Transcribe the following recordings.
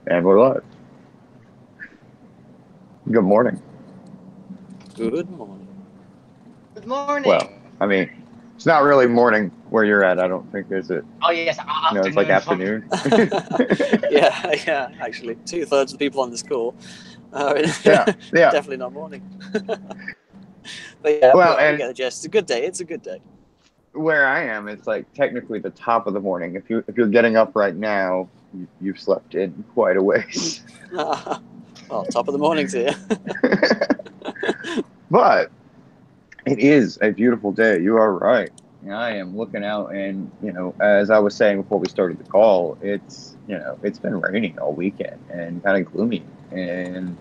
And we're live. Good morning. Good morning. Good morning. Well, I mean, it's not really morning where you're at, I don't think, is it? Oh yes, It's like afternoon. afternoon. Yeah, actually, 2/3 of the people on this call are Yeah. definitely not morning. But yeah, Well, we and get the gist. It's a good day. It's a good day. where I am, it's like technically the top of the morning. If you're getting up right now, you've slept in quite a ways. Well, top of the morning to you. But it is a beautiful day. You are right. I am looking out, and as I was saying before we started the call, it's been raining all weekend and kind of gloomy, and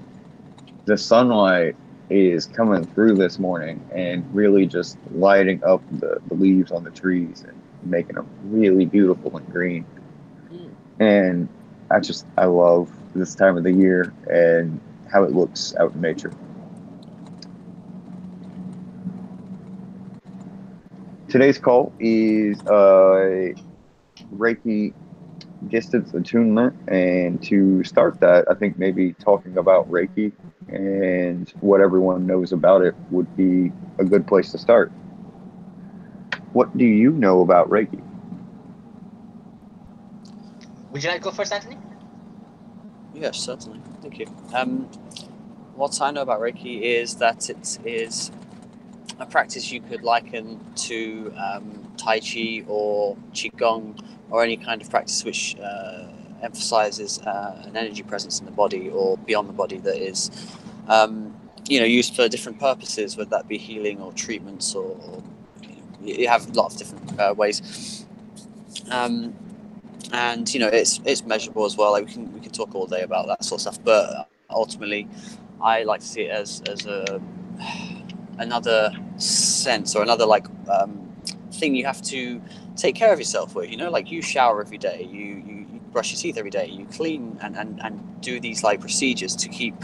the sunlight is coming through this morning and really just lighting up the leaves on the trees and making them really beautiful and green. And I love this time of the year and how it looks out in nature. Today's call is Reiki distance attunement, and to start that, I think maybe talking about Reiki and what everyone knows about it would be a good place to start. What do you know about Reiki? Would you like to go first, Anthony? Yes, certainly. Thank you. What I know about Reiki is that it is a practice you could liken to Tai Chi or Qigong or any kind of practice which emphasizes an energy presence in the body or beyond the body that is used for different purposes, whether that be healing or treatments or you have a lot of different ways. And it's measurable as well. Like we can talk all day about that sort of stuff, but ultimately I like to see it as another sense or another thing you have to take care of yourself with. Like you shower every day, you brush your teeth every day, you clean and do these like procedures to keep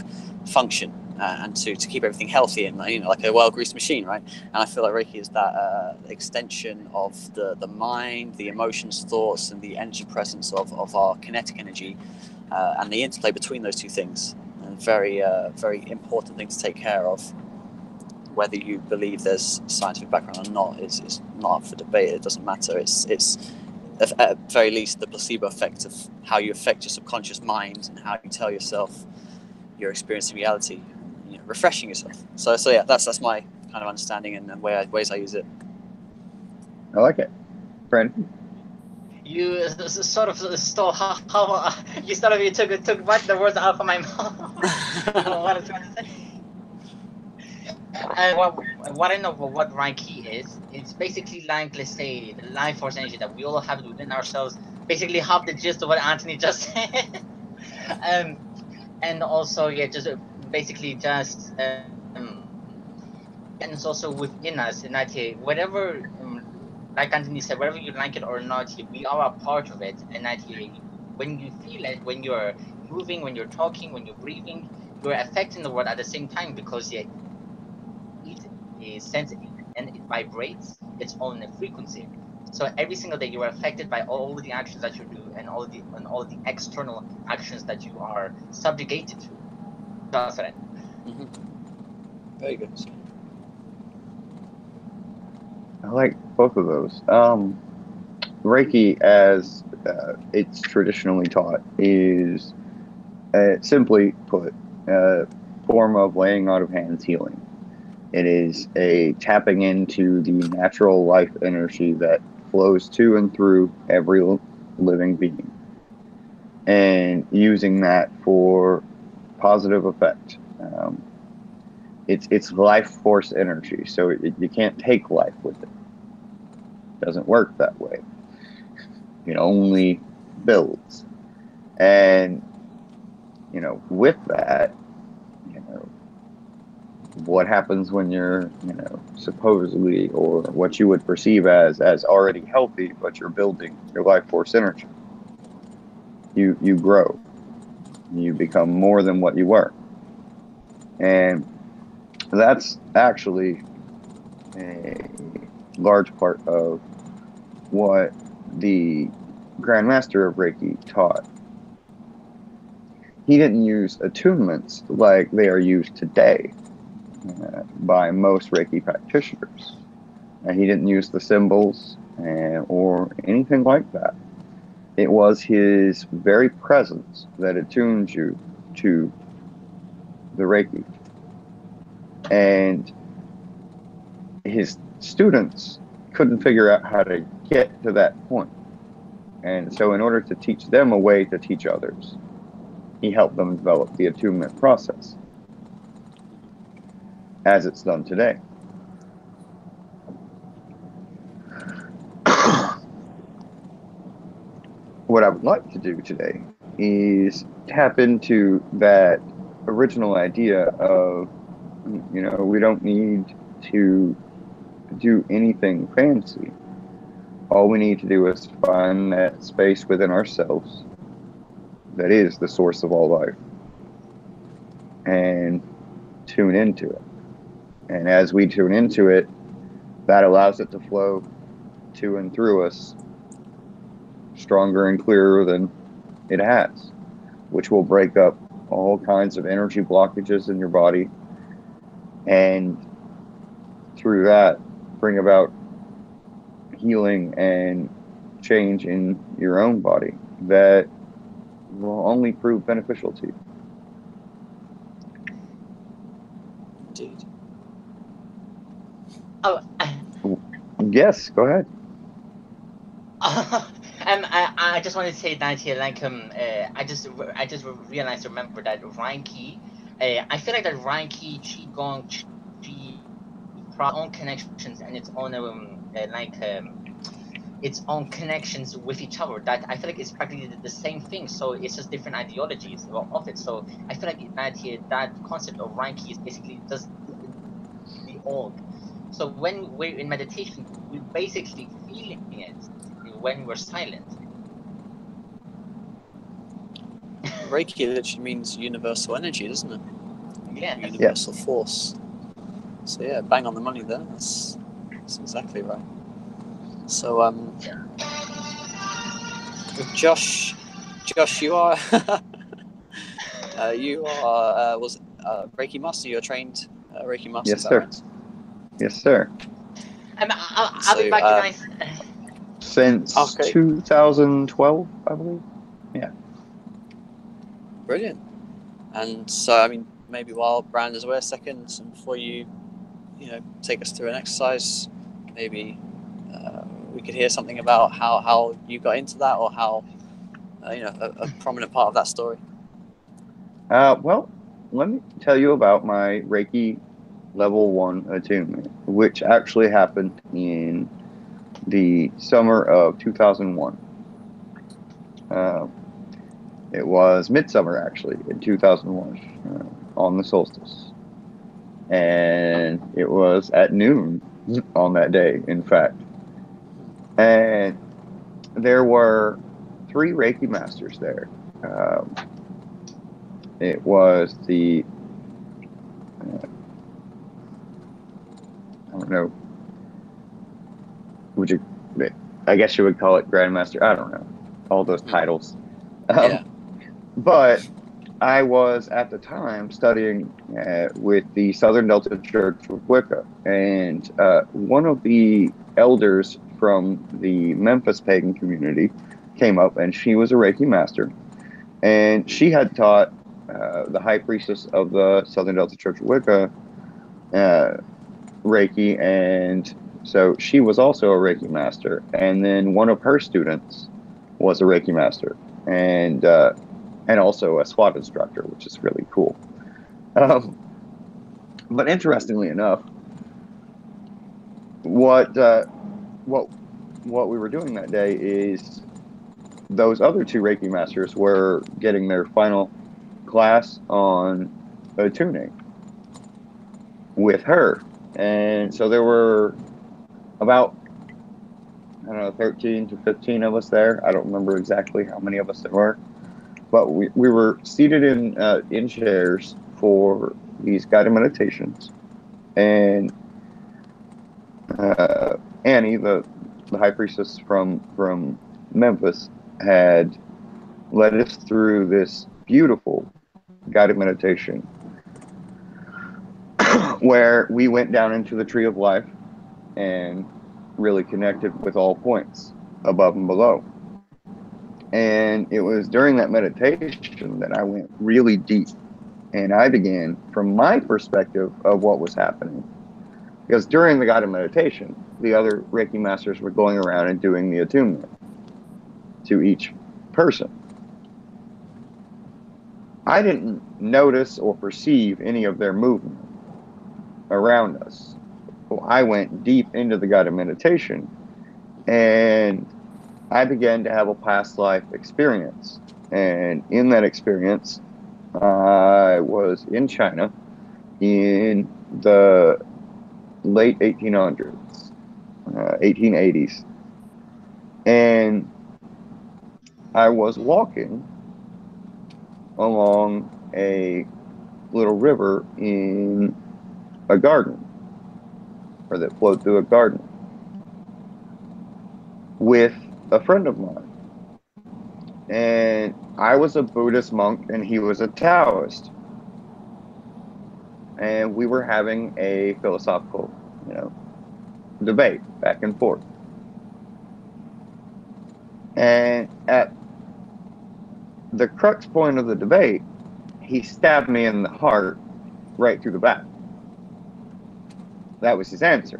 function and to keep everything healthy and like a well-greased machine, right? And I feel like Reiki is that extension of the mind, the emotions, thoughts, and the energy presence of our kinetic energy and the interplay between those two things. And very important thing to take care of. Whether you believe there's scientific background or not is not up for debate. It doesn't matter. It's at very least the placebo effect of how you affect your subconscious mind and how you tell yourself you're experiencing reality, refreshing yourself. So yeah, that's my kind of understanding and ways I use it. I like it. Brandon? You sort of stole how you took right the words out of my mouth. What I was trying to say. And what I know about what Reiki is, it's basically like, let's say, the life force energy that we all have within ourselves. Basically, half the gist of what Anthony just said. And also, yeah, just basically just and it's also within us, and that whatever, like Anthony said, whether you like it or not, we are a part of it, and that when you feel it, when you're moving, when you're talking, when you're breathing, you're affecting the world at the same time, because it is sensitive and it vibrates its own frequency. So every single day you are affected by all the actions that you do and all the external actions that you are subjugated to. That's right. Mm-hmm. Very good. I like both of those. Reiki, as it's traditionally taught, is simply put a form of laying out of hands healing. It is a tapping into the natural life energy that flows to and through every living being, and using that for positive effect. It's life force energy, so you can't take life with it. It doesn't work that way. It only builds. And with that, what happens when you're supposedly, or what you would perceive as already healthy, but you're building your life force energy? You grow. You become more than what you were. And that's actually a large part of what the Grand Master of Reiki taught. he didn't use attunements like they are used today by most Reiki practitioners. He didn't use the symbols or anything like that. It was his very presence that attunes you to the Reiki. And his students couldn't figure out how to get to that point. And so in order to teach them a way to teach others, he helped them develop the attunement process as it's done today. What I would like to do today is tap into that original idea of, we don't need to do anything fancy. All we need to do is find that space within ourselves that is the source of all life and tune into it. And as we tune into it, that allows it to flow to and through us stronger and clearer than it has, which will break up all kinds of energy blockages in your body, and through that bring about healing and change in your own body that will only prove beneficial to you. Indeed. Oh, Yes, go ahead. I just want to say that here, like I just realized, remember that Reiki. I feel like that Reiki, Qigong, own connections and its own its own connections with each other. That I feel like it's practically the same thing. So it's just different ideologies of it. So I feel like that concept of Reiki is basically just the org. So when we're in meditation, we're basically feeling it when we're silent. Reiki literally means universal energy, doesn't it? Yeah. Universal force. So yeah, bang on the money there. That's exactly right. So Josh, you are was Reiki master. You're trained Reiki master. Yes, is that sir. right? Yes, sir. I'll be back, guys. Since 2012, I believe. Yeah. Brilliant. And so, I mean, maybe while Brand is away a second, and before you take us through an exercise, maybe we could hear something about how you got into that, or how a prominent part of that story. Well, let me tell you about my Reiki level 1 attunement, which actually happened in the summer of 2001. It was midsummer, actually, in 2001, on the solstice. And it was at noon on that day, in fact. And there were 3 Reiki masters there. It was the, I don't know, I guess you would call it Grandmaster. I don't know, all those titles. Yeah. But I was at the time studying with the Southern Delta Church of Wicca, and one of the elders from the Memphis pagan community came up, and she was a Reiki master, and she had taught the high priestess of the Southern Delta Church of Wicca Reiki, and so she was also a Reiki master. And then one of her students was a Reiki master, and also a SWAT instructor, which is really cool. But interestingly enough, what we were doing that day is those other 2 Reiki masters were getting their final class on attuning with her. And so there were about, 13 to 15 of us there. I don't remember exactly how many of us there were. But we were seated in chairs for these guided meditations. And Annie, the high priestess from Memphis, had led us through this beautiful guided meditation where we went down into the tree of life and really connected with all points above and below. And it was during that meditation that I went really deep, and I began, from my perspective of what was happening, because during the guided meditation, the other Reiki masters were going around and doing the attunement to each person. I didn't notice or perceive any of their movement around us. So I went deep into the guided meditation, and I began to have a past life experience. And in that experience, I was in China in the late 1800s, 1880s. And I was walking along a little river in a garden, or that flowed through a garden, with a friend of mine. And I was a Buddhist monk and he was a Taoist. And we were having a philosophical, debate back and forth. And at the crux point of the debate, he stabbed me in the heart right through the back. That was his answer.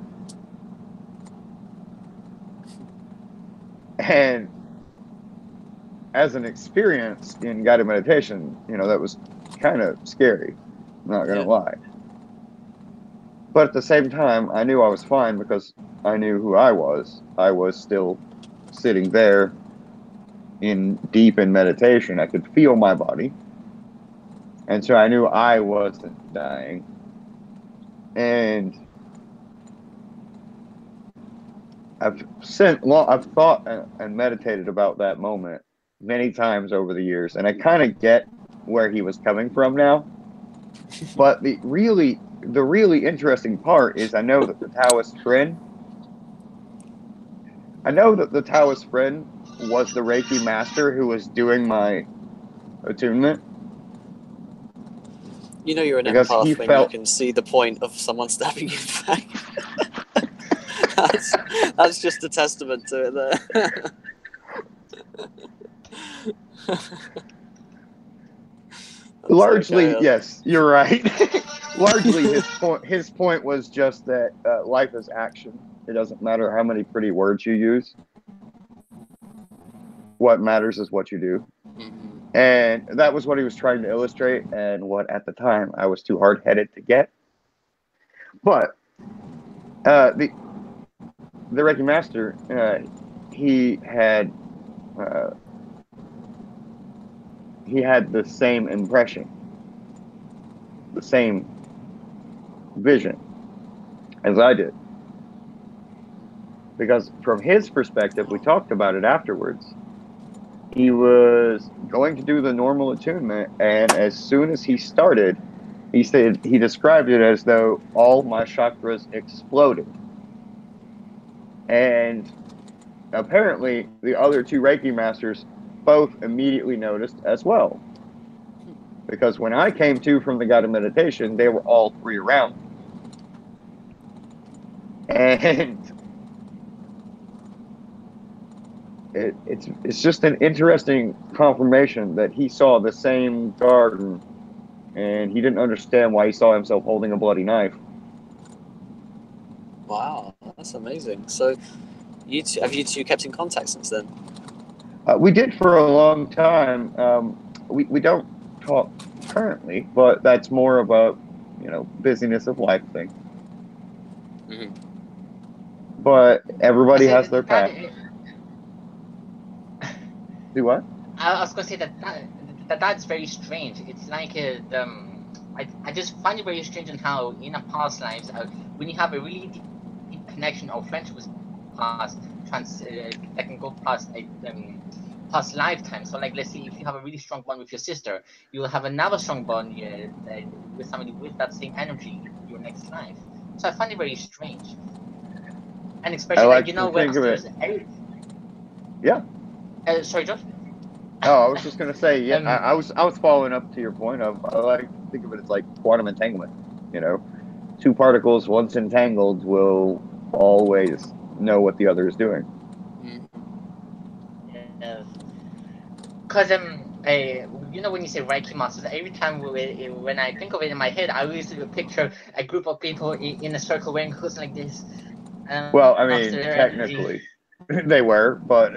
And as an experience in guided meditation, that was kind of scary, not going to lie. But at the same time, I knew I was fine because I knew who I was. I was still sitting there deep in meditation. I could feel my body. And so I knew I wasn't dying. And I've thought and meditated about that moment many times over the years, and I kind of get where he was coming from now. But the really interesting part is I know that the Taoist friend was the Reiki master who was doing my attunement. You're an empath when you can see the point of someone stabbing you back. That's just a testament to it there. Largely, okay. Yes, you're right. Largely, his point was just that life is action. It doesn't matter how many pretty words you use. What matters is what you do. Mm-hmm. And that was what he was trying to illustrate, and what at the time I was too hard-headed to get. But the Reiki master, he had the same impression, the same vision as I did. Because from his perspective, we talked about it afterwards, he was going to do the normal attunement, and as soon as he started, he described it as though all my chakras exploded. And apparently the other two Reiki masters both immediately noticed as well. Because when I came to from the guided meditation, they were all three around. And it's just an interesting confirmation that he saw the same garden, and he didn't understand why he saw himself holding a bloody knife. Wow, that's amazing. So have you two kept in contact since then? We did for a long time. We don't talk currently, but that's more of a busyness of life thing. Mm-hmm. But everybody has their path. Do what? I was gonna say that's very strange. It's like I just find it very strange in how in our past lives, when you have a really deep connection or friendship with past that can go past past lifetimes. So like, let's say if you have a really strong bond with your sister, you will have another strong bond with somebody with that same energy in your next life. So I find it very strange. And especially when yeah. sorry, Josh. Oh, I was just gonna say, yeah, um, I was following up to your point of I like to think of it as like quantum entanglement. You know, two particles once entangled will always know what the other is doing. yes. Cause you know when you say Reiki masters, every time when I think of it in my head, I always picture a group of people in a circle wearing hoods like this, Well, I after mean, their energy. technically, they were, but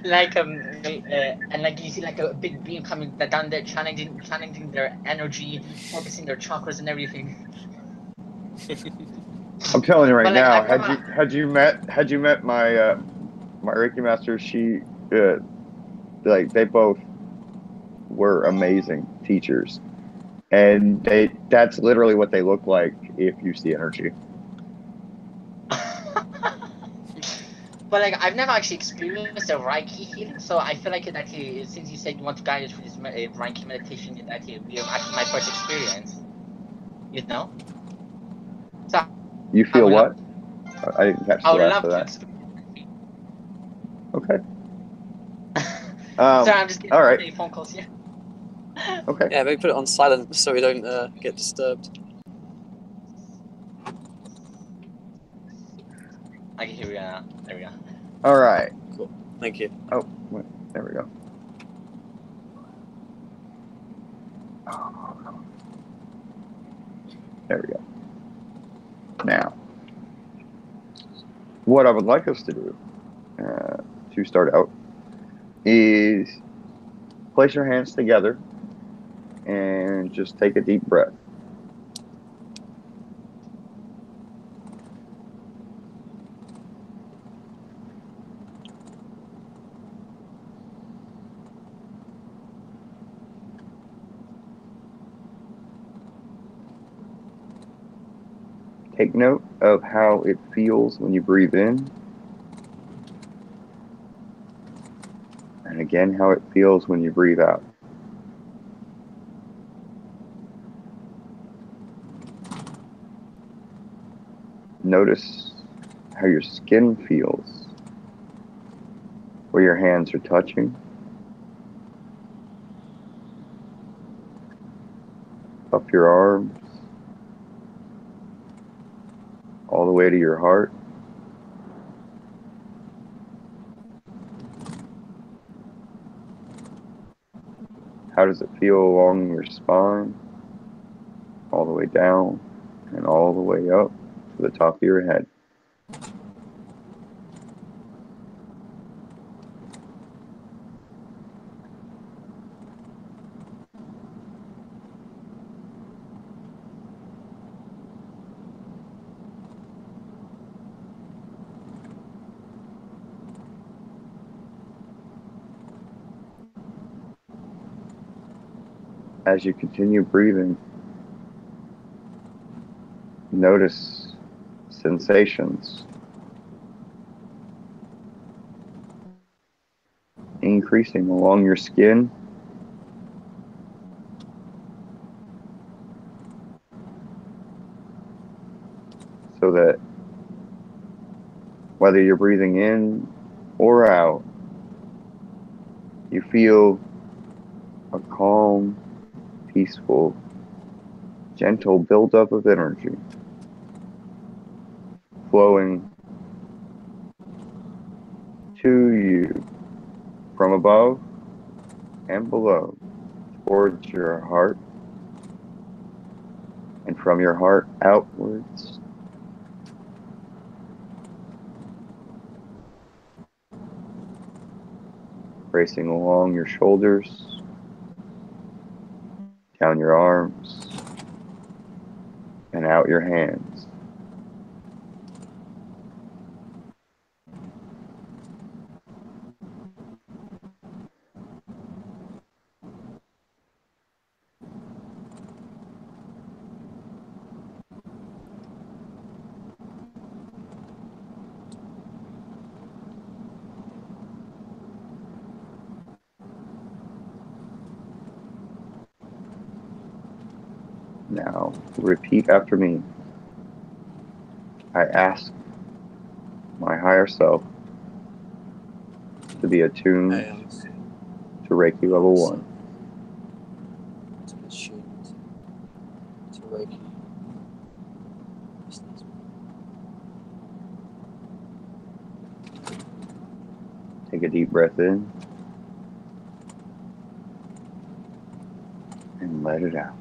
Like and like you see like a big beam coming down there, channeling their energy, focusing their chakras and everything. I'm telling you right But like now, I've never. had you met my my Reiki master, she like they both were amazing teachers, and they that's literally what they look like if you see energy. But like I've never actually experienced a Reiki healing, so I feel like that since you said you want to guide us through this Reiki meditation, that will be actually my first experience. You know, so You I feel would love, what? I didn't catch I the would last love of to that. experience. Okay. Sorry, I'm just getting All so right. many phone calls here. Okay. Yeah, maybe put it on silent so we don't get disturbed. Okay, here we go. There we go. All right. Cool. Thank you. Oh, wait, there we go. There we go. Now, what I would like us to do to start out is place your hands together and just take a deep breath. Take note of how it feels when you breathe in, and again, how it feels when you breathe out. Notice how your skin feels, where your hands are touching, up your arms, all the way to your heart. How does it feel along your spine, all the way down, and all the way up to the top of your head? As you continue breathing, notice sensations increasing along your skin, so that whether you're breathing in or out, you feel a calm, peaceful, gentle buildup of energy flowing to you from above and below towards your heart, and from your heart outwards, racing along your shoulders, down your arms, and out your hands. Now, repeat after me. I ask my higher self to be attuned to Reiki level 1. To be attuned to Reiki. Take a deep breath in and let it out.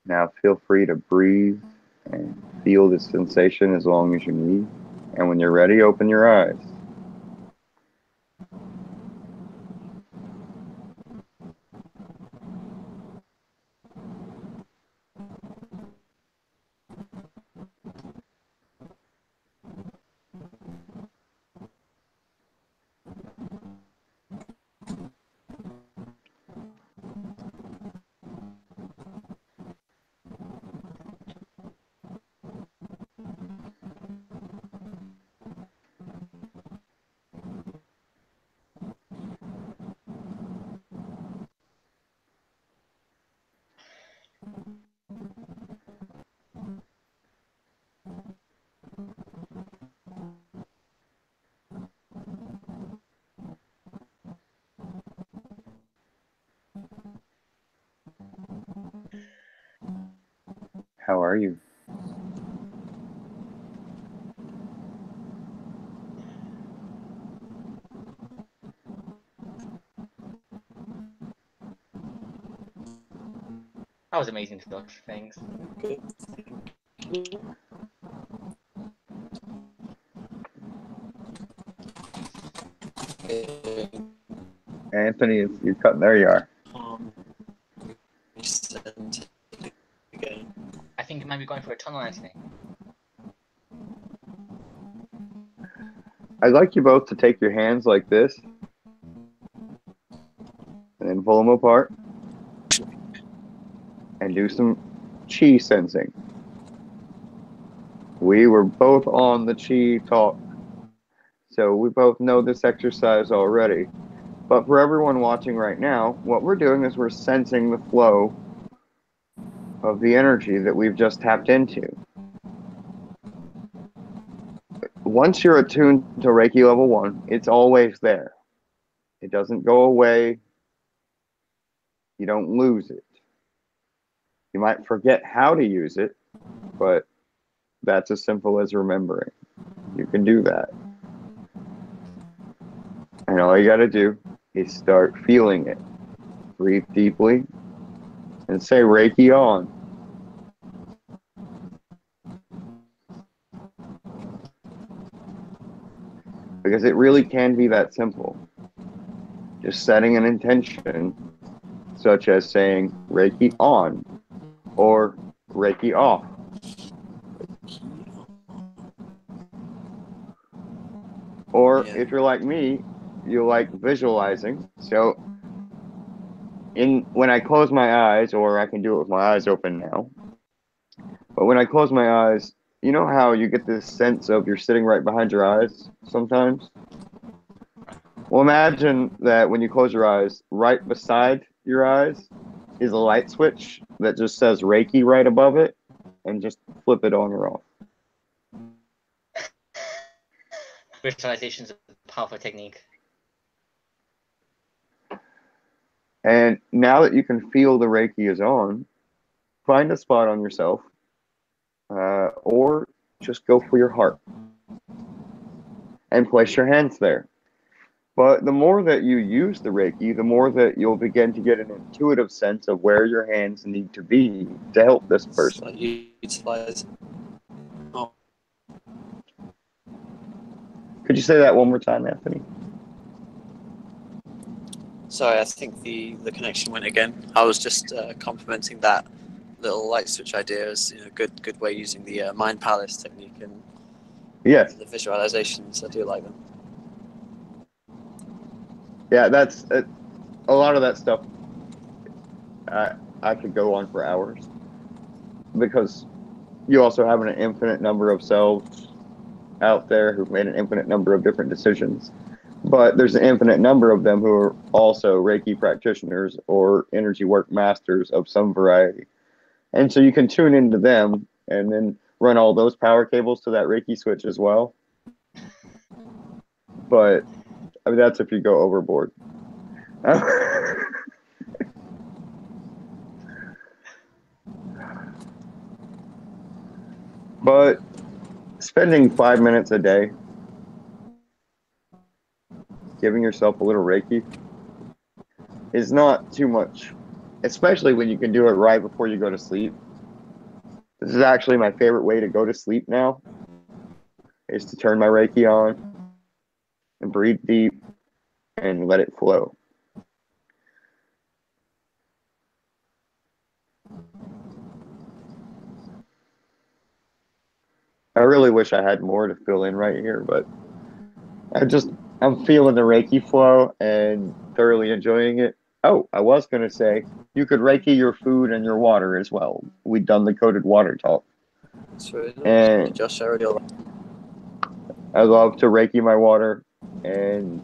Now feel free to breathe and feel the sensation as long as you need. And when you're ready, open your eyes. How are you? That was amazing, Phil. Thanks. Anthony, you're cutting. There you are. I think you might be going for a tunnel, Anthony. I'd like you both to take your hands like this and then pull them apart and do some chi sensing. We were both on the chi talk, so we both know this exercise already. But for everyone watching right now, what we're doing is we're sensing the flow of the energy that we've just tapped into. Once you're attuned to Reiki level 1, it's always there. It doesn't go away. You don't lose it. You might forget how to use it, but that's as simple as remembering. You can do that. And all you got to do is start feeling it. Breathe deeply and say Reiki on. Because it really can be that simple. Just setting an intention, such as saying Reiki on or Reiki off. Or if you're like me, you like visualizing. So when I close my eyes, or I can do it with my eyes open now, but when I close my eyes, you know how you get this sense of you're sitting right behind your eyes sometimes? Well, imagine that when you close your eyes, right beside your eyes is a light switch that just says Reiki right above it, and just flip it on or off. Visualization is a powerful technique. And now that you can feel the Reiki is on, find a spot on yourself, or just go for your heart and place your hands there. But the more that you use the Reiki, the more that you'll begin to get an intuitive sense of where your hands need to be to help this person. Oh. Could you say that one more time, Anthony? Sorry, I think the connection went again. I was just complimenting that little light switch idea as good way using the mind palace technique and yes, the visualizations. I do like them. Yeah, that's a lot of that stuff. I could go on for hours because you also have an infinite number of selves out there who've made an infinite number of different decisions. But there's an infinite number of them who are also Reiki practitioners or energy work masters of some variety. And so you can tune into them and then run all those power cables to that Reiki switch as well. But I mean, that's if you go overboard. But spending 5 minutes a day giving yourself a little Reiki is not too much, especially when you can do it right before you go to sleep. This is actually my favorite way to go to sleep now, is to turn my Reiki on and breathe deep and let it flow. I really wish I had more to fill in right here, but I'm feeling the Reiki flow and thoroughly enjoying it. Oh, I was going to say, you could Reiki your food and your water as well. We've done the coded water talk. That's really nice. And Josh, I already all I love to Reiki my water. And,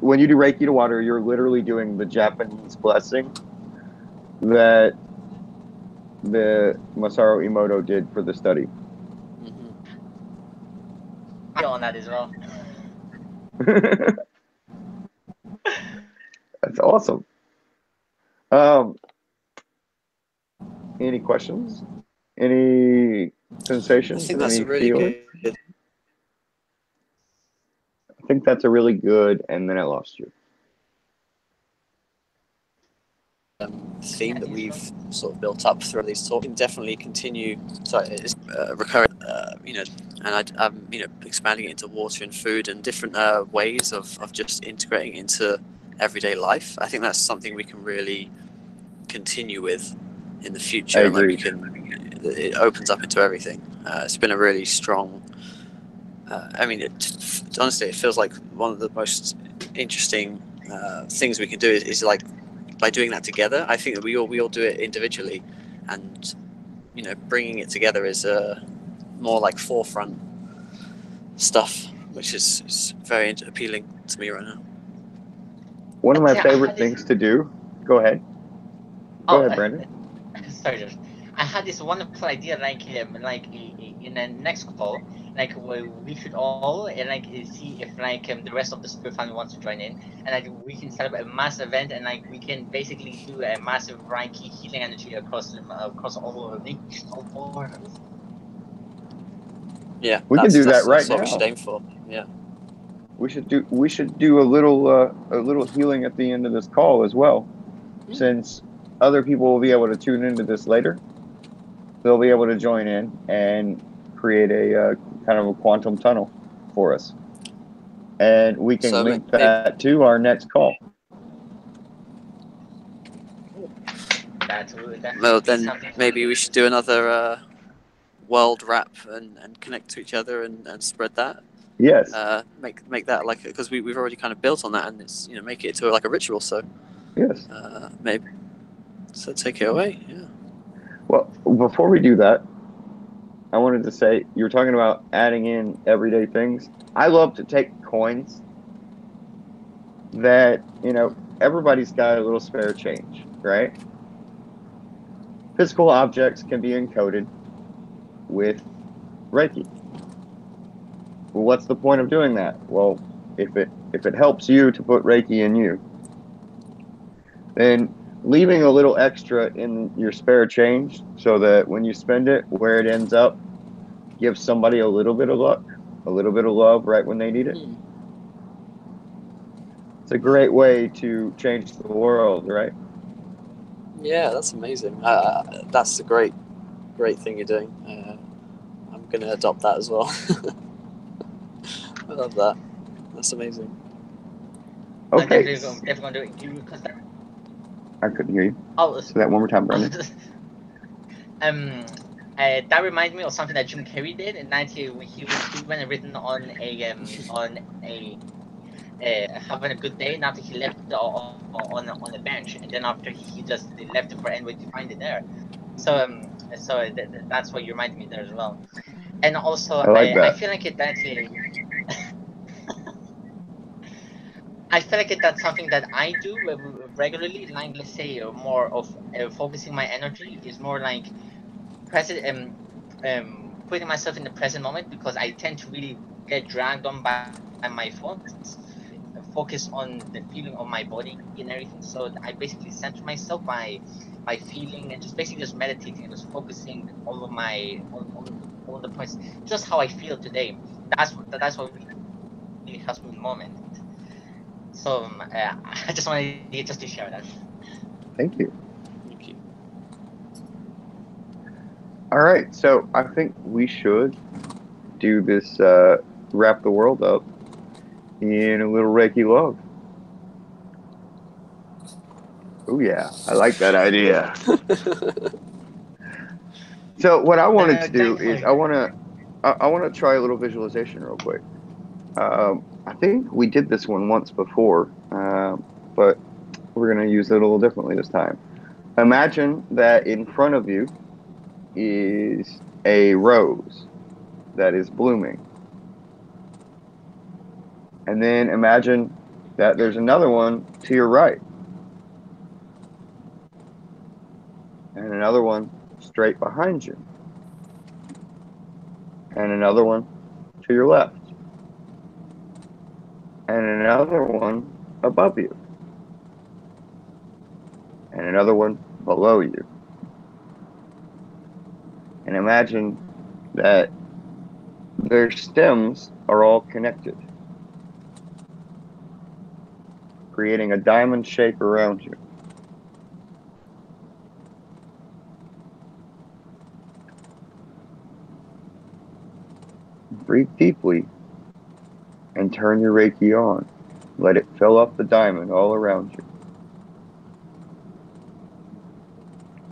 when you do Reiki to water, you're literally doing the Japanese blessing that the Masaru Emoto did for the study. I on that as well. That's awesome. Any questions? Any sensations? I think that's Any a really feelings? good. I think that's a really good, and then I lost you. Theme that we've sort of built up through these talks. We can definitely continue. So it's recurring, and I'm expanding it into water and food and different ways of just integrating into everyday life. I think that's something we can really continue with in the future. I agree. It opens up into everything. It's been a really strong. Honestly, it feels like one of the most interesting things we can do is like. By doing that together, I think that we all do it individually, and bringing it together is more like forefront stuff, which is very appealing to me right now. One of my favorite things to do. Go ahead. Go ahead, Brandon. Sorry, Josh. I had this wonderful idea, like in the next call, like we should all see if the rest of the spirit family wants to join in, and we can set up a mass event, and we can basically do a massive Reiki healing energy across all of the Yeah, we can do that right that's now. What we should aim for. Yeah. We should do a little healing at the end of this call as well, since other people will be able to tune into this later. They'll be able to join in and create a kind of a quantum tunnel for us, and we can link that to our next call. Well, then maybe we should do another world wrap and connect to each other and spread that. Yes. Make that like, because we've already kind of built on that, and it's make it to like a ritual. So yes. Maybe. So take it away. Yeah. Well, before we do that, I wanted to say, you were talking about adding in everyday things. I love to take coins that, everybody's got a little spare change, right? Physical objects can be encoded with Reiki. Well, what's the point of doing that? Well, if it helps you to put Reiki in you, then leaving a little extra in your spare change so that when you spend it, where it ends up gives somebody a little bit of luck, a little bit of love right when they need it. It's a great way to change the world, right? Yeah, that's amazing. That's a great thing you're doing. I'm going to adopt that as well. I love that. That's amazing. Okay. Definitely going to do it. I couldn't hear you. Say that one more time, Brandon. That reminds me of something that Jim Carrey did in 19. He went written on having a good day. And after he left on the bench, and then after he just left it for anybody to find it there. So that's what you reminded me there as well. And also, I like that. I feel like I feel like that's something that I do regularly. Like, let's say, more of focusing my energy is more like present, putting myself in the present moment, because I tend to really get dragged on by my thoughts, focus on the feeling of my body and everything. So I basically center myself by feeling and just basically just meditating and just focusing over my on the points, just how I feel today. That's what really helps me in the moment. So I just wanted just to share that. Thank you. Thank you. All right, so I think we should do this, wrap the world up in a little Reiki love. Oh yeah, I like that idea. So what I wanted to do is Definitely. I want to try a little visualization real quick. I think we did this one once before, but we're gonna use it a little differently this time. Imagine that in front of you is a rose that is blooming, and then imagine that there's another one to your right, and another one straight behind you, and another one to your left, and another one above you, and another one below you. And imagine that their stems are all connected, creating a diamond shape around you. Breathe deeply and turn your Reiki on. Let it fill up the diamond all around you.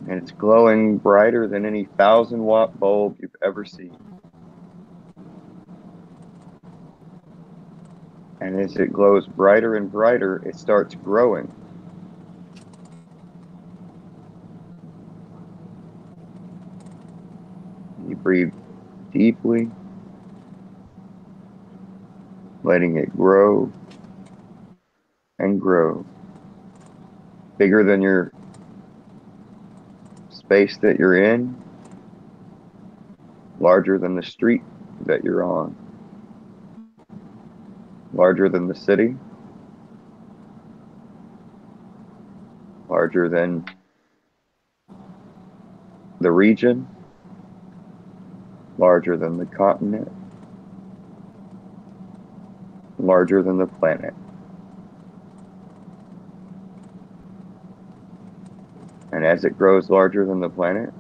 And it's glowing brighter than any 1,000-watt bulb you've ever seen. And as it glows brighter and brighter, it starts growing. You breathe deeply, letting it grow and grow, bigger than your space that you're in, larger than the street that you're on, larger than the city, larger than the region, larger than the continent, larger than the planet. And as it grows larger than the planet,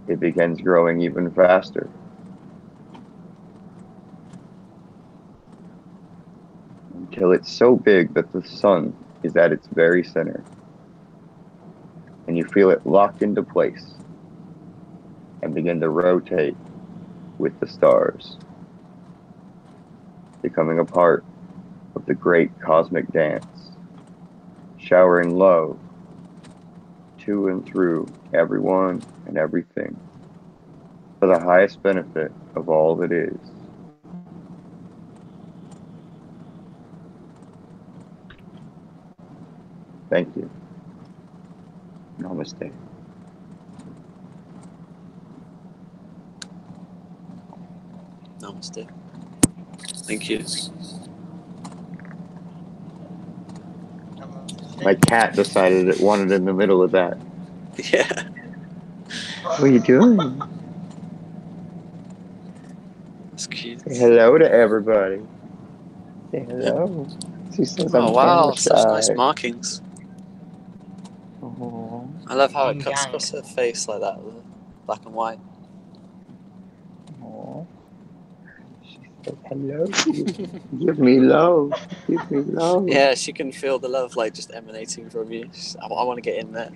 it begins growing even faster. Until it's so big that the sun is at its very center. And you feel it lock into place and begin to rotate with the stars, becoming a part of the great cosmic dance, showering love to and through everyone and everything for the highest benefit of all that is. Thank you. Namaste. Namaste. Thank you. My cat decided it wanted in the middle of that. Yeah. What are you doing? That's cute. Say hello to everybody. Say hello. She says I'm Oh camera wow, such nice shy. markings. Oh, I love how it Yin cuts yang. across her face like that, the black and white. oh. She said hello to you. Give me love. Give me love. Yeah, she can feel the love like just emanating from you. I want to get in there.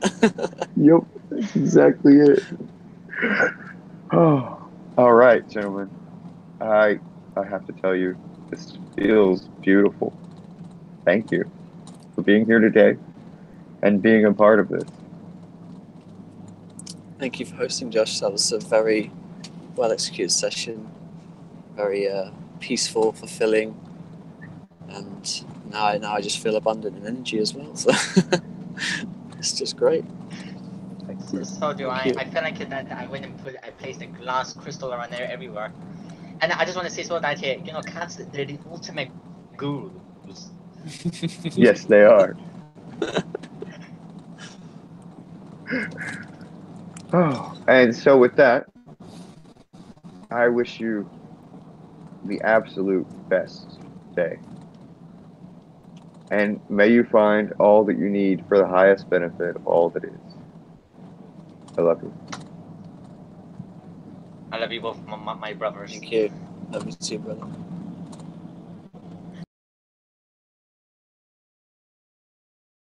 Yep, that's exactly it. Oh, all right, gentlemen. I I have to tell you, this feels beautiful. Thank you for being here today and being a part of this. Thank you for hosting, Josh. That was a very well executed session. Very peaceful, fulfilling, and now I just feel abundant in energy as well. So it's just great. So do Thank I. you. I feel like that I went and I placed a glass crystal around there everywhere. And I just want to say so that cats, they're the ultimate gurus. Yes, they are. Oh, and so with that, I wish you the absolute best day. And may you find all that you need for the highest benefit of all that is. I love you. I love you both, my brothers. Thank you. Love you too, brother.